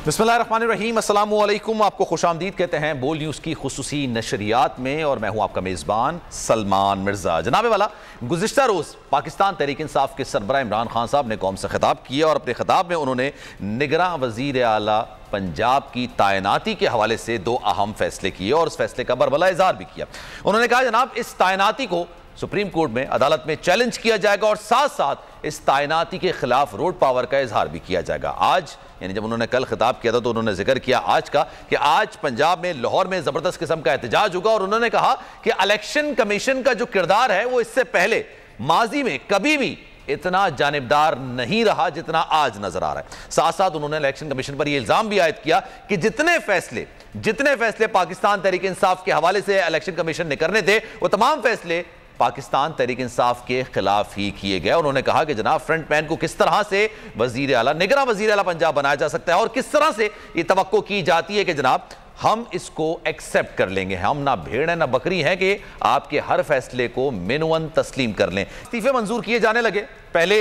बिस्मिल्लाहिर्रहमानिर्रहीम, अस्सलामु अलैकुम। आपको खुशामदीद कहते हैं बोल न्यूज़ की खुसूसी नशरियात में, और मैं हूं आपका मेज़बान सलमान मिर्ज़ा। जनाब वाला, गुज़िश्ता रोज़ पाकिस्तान तहरीक इंसाफ के सरबराह इमरान खान साहब ने कौम से खिताब किया और अपने खिताब में उन्होंने निगरां वज़ीर आला पंजाब की तैनाती के हवाले से दो अहम फैसले किए और उस फैसले का बरबला इज़हार भी किया। उन्होंने कहा जनाब, इस तैनाती को सुप्रीम कोर्ट में अदालत में चैलेंज किया जाएगा और साथ साथ इस तैनाती के खिलाफ रोड पावर का इजहार भी किया जाएगा। आज यानी जब उन्होंने कल खिताब किया था तो उन्होंने जिक्र किया आज का कि आज पंजाब में लाहौर में जबरदस्त किस्म का एहतजाज होगा और उन्होंने कहा कि इलेक्शन कमीशन का जो किरदार है वो इससे पहले माजी में कभी भी इतना जानिबदार नहीं रहा जितना आज नजर आ रहा है। साथ साथ उन्होंने इलेक्शन कमीशन पर यह इल्जाम भी आयद किया कि जितने फैसले पाकिस्तान तहरीक इंसाफ के हवाले से इलेक्शन कमीशन ने करने थे वो तमाम फैसले पाकिस्तान तहरीक इंसाफ के खिलाफ ही किए गए। उन्होंने कहा कि जनाब, फ्रंट मैन को किस तरह से वजीर आला, निगरां वजीर आला पंजाब बनाया जा सकता है और किस तरह से यह तवक्को की जाती है कि जनाब हम इसको एक्सेप्ट कर लेंगे, हम ना भेड़ है ना बकरी है कि आपके हर फैसले को मेनुअन तस्लीम कर लें। इस्तीफे मंजूर किए जाने लगे। पहले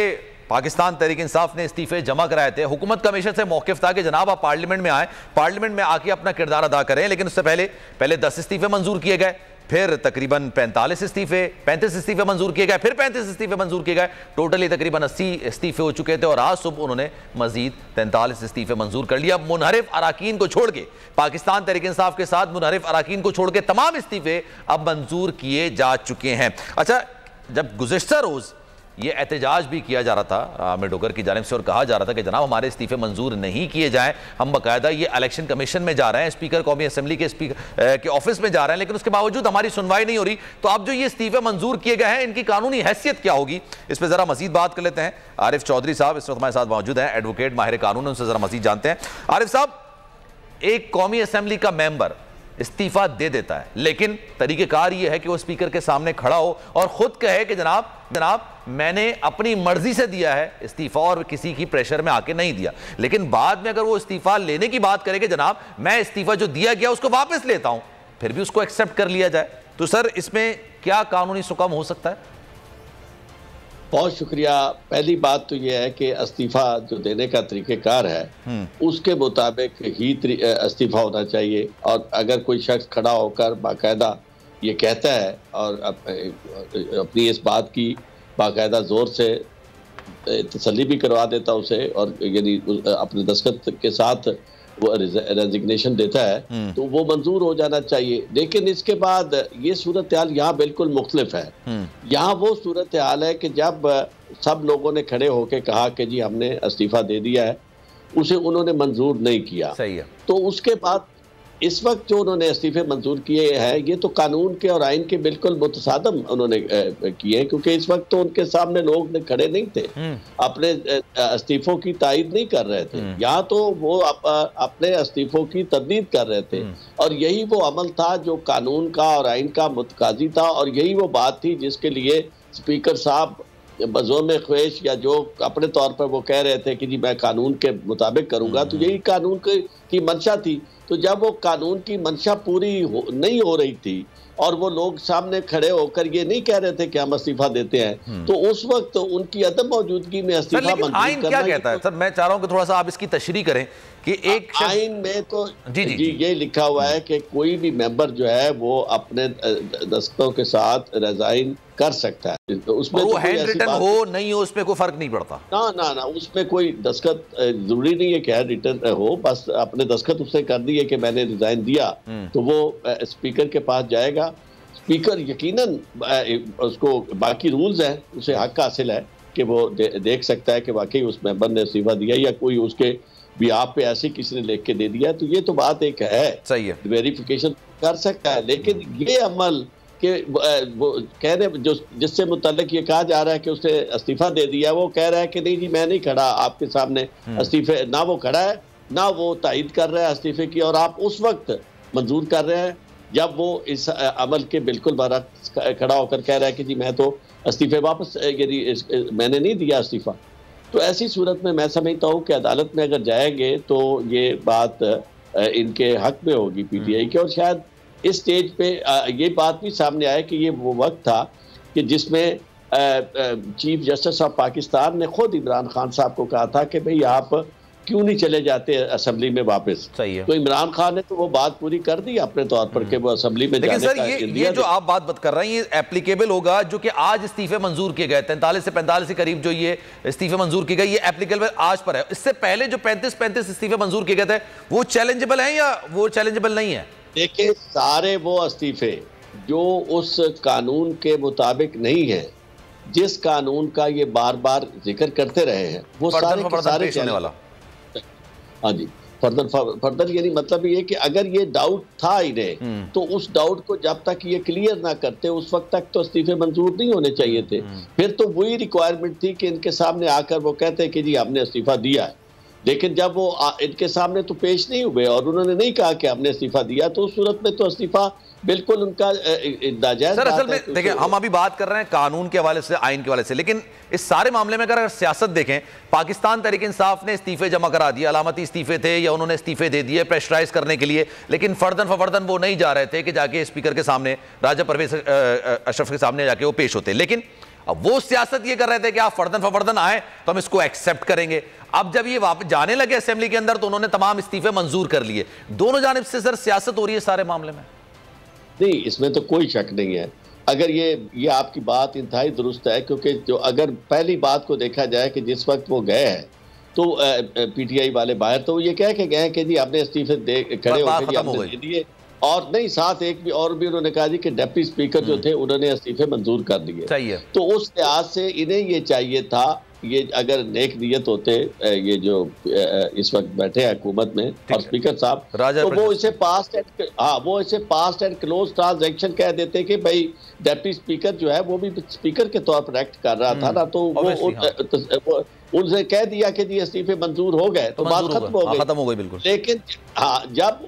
पाकिस्तान तहरीक इंसाफ ने इस्तीफे जमा कराए थे। हुकूमत कमीशन से मौकिफ था कि जनाब आप पार्लियामेंट में आए, पार्लियामेंट में आके अपना किरदार अदा करें, लेकिन उससे पहले 10 इस्तीफे मंजूर किए गए, फिर तकरीबन 35 इस्तीफे मंजूर किए गए, फिर 35 इस्तीफे मंजूर किए गए। टोटली तकरीबन 80 इस्तीफे हो चुके थे और आज सुबह उन्होंने मजीद 43 इस्तीफे मंजूर कर लिया। मुनहरिफ अराकीन को छोड़ के, पाकिस्तान तहरीक इंसाफ के साथ मुनहरिफ अराकीन को छोड़ के तमाम इस्तीफे अब मंजूर किए जा चुके हैं। अच्छा, जब गुज़िश्ता रोज़ ये एहतजाज भी किया जा रहा था आमिर डोगर की जानिब से और कहा जा रहा था कि जनाब हमारे इस्तीफे मंजूर नहीं किए जाएं, हम बाकायदा ये इलेक्शन कमीशन में जा रहे हैं, स्पीकर कौमी असम्बली के स्पीकर के ऑफिस में जा रहे हैं, लेकिन उसके बावजूद हमारी सुनवाई नहीं हो रही, तो अब जो ये इस्तीफे मंजूर किए गए हैं इनकी कानूनी हैसियत क्या होगी, इस पर जरा मजीद बात कर लेते हैं। आरिफ चौधरी साहब इस वक्त हमारे साथ मौजूद हैं, एडवोकेट माहिर कानून, उनसे जरा मजीद जानते हैं। आरिफ साहब, एक कौमी असम्बली का मेंबर इस्तीफा दे देता है, लेकिन तरीक़ेकार यह है कि वो स्पीकर के सामने खड़ा हो और खुद कहे कि जनाब मैंने अपनी मर्जी से दिया है इस्तीफा और किसी की प्रेशर में आके नहीं दिया, लेकिन बाद में अगर वो इस्तीफा लेने की बात करे कि जनाब मैं इस्तीफा जो दिया गया उसको वापस लेता हूं, फिर भी उसको एक्सेप्ट कर लिया जाए, तो सर इसमें क्या कानूनी सुकम हो सकता है? बहुत शुक्रिया। पहली बात तो यह है कि इस्तीफा जो देने का तरीक़ेकार है उसके मुताबिक ही इस्तीफा होना चाहिए, और अगर कोई शख्स खड़ा होकर बाकायदा ये कहता है और अपनी इस बात की बाकायदा ज़ोर से तसल्ली भी करवा देता उसे, और यानी अपने दस्तखत के साथ वो रेजिग्नेशन देता है, तो वो मंजूर हो जाना चाहिए। लेकिन इसके बाद ये सूरत हाल यहाँ बिल्कुल मुख्तलिफ है। यहाँ वो सूरत हाल है कि जब सब लोगों ने खड़े होकर कहा कि जी हमने इस्तीफा दे दिया है, उसे उन्होंने मंजूर नहीं किया। सही है। तो उसके बाद इस वक्त जो उन्होंने इस्तीफे मंजूर किए हैं ये तो कानून के और आइन के बिल्कुल मुतसादम उन्होंने किए, क्योंकि इस वक्त तो उनके सामने लोग खड़े नहीं थे, अपने इस्तीफों की तायद नहीं कर रहे थे, यहाँ तो वो अपने इस्तीफों की तरदीद कर रहे थे, और यही वो अमल था जो कानून का और आइन का मुतकाजी था, और यही वो बात थी जिसके लिए स्पीकर साहब बज़ोम ख्वेश या जो अपने तौर पर वो कह रहे थे कि जी मैं कानून के मुताबिक करूँगा, तो यही कानून की मंशा थी। तो जब वो कानून की मंशा पूरी नहीं हो रही थी और वो लोग सामने खड़े होकर ये नहीं कह रहे थे कि हम इस्तीफा देते हैं, तो उस वक्त उनकी अदम मौजूदगी में इस्तीफा मंजूर आइन क्या कहता है? सर मैं चाह रहा हूं कि थोड़ा सा आप इसकी तशरीह करें कि एक आइन में तो जी ये लिखा हुआ है कि कोई भी मेंबर जो है वो अपने दस्तखतों के साथ रिजाइन कर सकता है, उसमें वो हैंड रिटन हो नहीं हो उसमें कोई फर्क नहीं पड़ता। ना उसमें कोई दस्तखत जरूरी नहीं है कि हैंड रिटन हो, बस अपने दस्तखत उसने कर दिए कि मैंने रिजाइन दिया, तो वो स्पीकर के पास जाएगा। स्पीकर यकीनन उसको बाकी रूल्स हैं, उसे हक हासिल है कि वो देख सकता है कि वाकई उस मेंबर ने इस्तीफा दिया या कोई उसके भी आप पे ऐसे किसी ने लिख के दे दिया, तो ये तो बात एक है, सही है, वेरिफिकेशन कर सकता है। लेकिन ये अमल कि वो कह रहे जो जिससे मुतल्लिक ये कहा जा रहा है कि उसने इस्तीफा दे दिया, वो कह रहा है कि नहीं जी मैं नहीं खड़ा आपके सामने इस्तीफे, ना वो खड़ा है ना वो तायद कर रहा है इस्तीफे की, और आप उस वक्त मंजूर कर रहे हैं जब वो इस अमल के बिल्कुल बरअक्स खड़ा होकर कह रहा है कि जी मैं तो इस्तीफे वापस यदि मैंने नहीं दिया इस्तीफा। तो ऐसी सूरत में मैं समझता हूँ कि अदालत में अगर जाएंगे तो ये बात इनके हक में होगी पीटीआई के, और शायद इस स्टेज पे ये बात भी सामने आया कि ये वो वक्त था कि जिसमें चीफ जस्टिस ऑफ पाकिस्तान ने खुद इमरान खान साहब को कहा था कि भाई आप क्यों नहीं चले जाते असेंबली में वापस। सही है। तो इमरान खान ने तो वो बात पूरी कर दी अपने तौर पर कि वो असेंबली में लेकिन जाने सर ये जो आप बात कर रहे हैं ये एप्लीकेबल होगा जो कि आज इस्तीफे मंजूर किए गए 43 से 45 के करीब जो ये इस्तीफे मंजूर किए गए, ये एप्लीकेबल आज पर है। इससे पहले जो 35 इस्तीफे मंजूर किए गए थे वो चैलेंजेबल हैं या वो चैलेंजेबल नहीं है? देखिए, सारे वो इस्तीफे जो उस कानून के मुताबिक नहीं है, जिस कानून का ये बार बार जिक्र करते रहे हैं, वो सारे के सारे चलने वाला। हाँ जी, फर्दर यानी मतलब ये कि अगर ये डाउट था इन्हें तो उस डाउट को जब तक ये क्लियर ना करते उस वक्त तक तो इस्तीफे मंजूर नहीं होने चाहिए थे। फिर तो वही रिक्वायरमेंट थी कि इनके सामने आकर वो कहते कि जी हमने इस्तीफा दिया है, लेकिन जब वो इनके सामने तो पेश नहीं हुए और उन्होंने नहीं कहा कि हमने इस्तीफा दिया, तो उस सूरत में तो इस्तीफा बिल्कुल उनका नाजायज। सर असल में देखिए, हम अभी बात कर रहे हैं कानून के हवाले से, आइन के हवाले से, लेकिन इस सारे मामले में अगर सियासत देखें, पाकिस्तान तहरीक इंसाफ ने इस्तीफे जमा करा दिए, अलामती इस्तीफे थे या उन्होंने इस्तीफे दे दिए प्रेशराइज करने के लिए, लेकिन फर्दन फवर्दन वो नहीं जा रहे थे कि जाके स्पीकर के सामने, राजा परवेज अशरफ के सामने जाके वो पेश होते। लेकिन अब वो सियासत ये कर रहे थे कि आप फर्दन फवर्दन आए तो हम इसको एक्सेप्ट करेंगे। अब जब ये वापस जाने लगे असेंबली के अंदर तो उन्होंने तमाम इस्तीफे मंजूर कर लिए। दोनों जानिब से सर सियासत हो रही है सारे मामले में। नहीं, इसमें तो कोई शक नहीं है। अगर ये आपकी बात इंतहाई दुरुस्त है, क्योंकि जो अगर पहली बात को देखा जाए कि जिस वक्त वो गए हैं तो पीटीआई वाले बाहर तो ये कह के गए हैं कि जी आपने इस्तीफे खड़े होकर आपने दे दिए, और नहीं साथ एक भी और भी उन्होंने कहा जी कि डिप्टी स्पीकर जो थे उन्होंने इस्तीफे मंजूर कर दिए। सही है। तो उस लिहाज से इन्हें ये चाहिए था, ये अगर नेक नियत होते ये जो इस वक्त बैठे हैं हुकूमत में और स्पीकर साहब, तो वो इसे पास्ट एंड क्लोज ट्रांजैक्शन कह देते कि भाई डिप्टी स्पीकर जो है वो भी स्पीकर के तौर पर एक्ट कर रहा था ना, तो वो उनसे कह दिया कि जी इस्तीफे मंजूर हो गए तो बात खत्म हो गई बिल्कुल। लेकिन हाँ, जब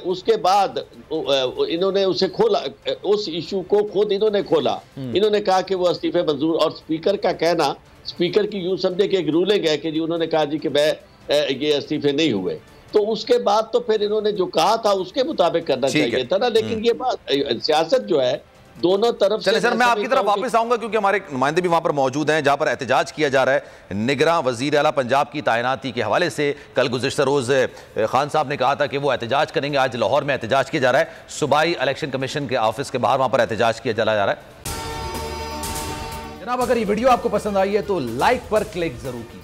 उसके बाद इन्होंने उसे खोला, उस इशू को खुद इन्होंने खोला, इन्होंने कहा कि वो इस्तीफे मंजूर, और स्पीकर का कहना, स्पीकर की यूं समझे कि एक रूलिंग है कि जी उन्होंने कहा जी कि ये इस्तीफे नहीं हुए, तो उसके बाद तो फिर इन्होंने जो कहा था उसके मुताबिक करना चाहिए था ना। लेकिन ये बात सियासत जो है दोनों तरफ। चलिए सर, मैं आपकी तरफ वापस आऊंगा क्योंकि हमारे नुमाइंदे भी वहां पर मौजूद हैं जहां पर एहतजाज किया जा रहा है। निगरां वजीर आला पंजाब की तैनाती के हवाले से कल गुज़िश्ता रोज खान साहब ने कहा था कि वो एहतजाज करेंगे। आज लाहौर में एहतजाज किया जा रहा है, सूबाई इलेक्शन कमीशन के ऑफिस के बाहर वहां पर एहतजाज किया जा रहा है। जनाब, अगर ये वीडियो आपको पसंद आई है तो लाइक पर क्लिक जरूर कीजिएगा।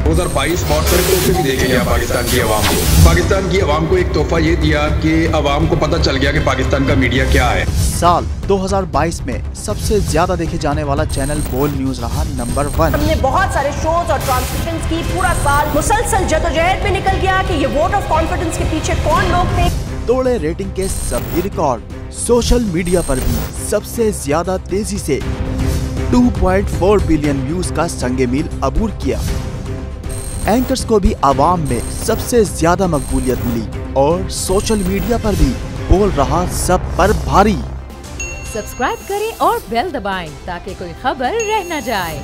2022 और तोहफे भी देखे गया पाकिस्तान की आवाम को। पाकिस्तान की आवाम को एक तोहफा ये दिया कि आवाम को पता चल गया कि पाकिस्तान का मीडिया क्या है। साल 2022 में सबसे ज्यादा देखे जाने वाला चैनल बोल न्यूज रहा नंबर 1। हमने बहुत सारे शोज और ट्रांसमिशंस की, पूरा साल मुसलसल जदोजहद में निकल गया कि ये वोट ऑफ कॉन्फिडेंस के पीछे कौन लोग थे। तोड़े रेटिंग के सभी रिकॉर्ड। सोशल मीडिया पर भी सबसे ज्यादा तेजी से 2.4 बिलियन व्यूज का संगे मील अबूर किया। एंकर्स को भी आवाम में सबसे ज्यादा मकबूलियत मिली और सोशल मीडिया पर भी बोल रहा सब पर भारी। सब्सक्राइब करें और बेल दबाएं ताकि कोई खबर रह न जाए।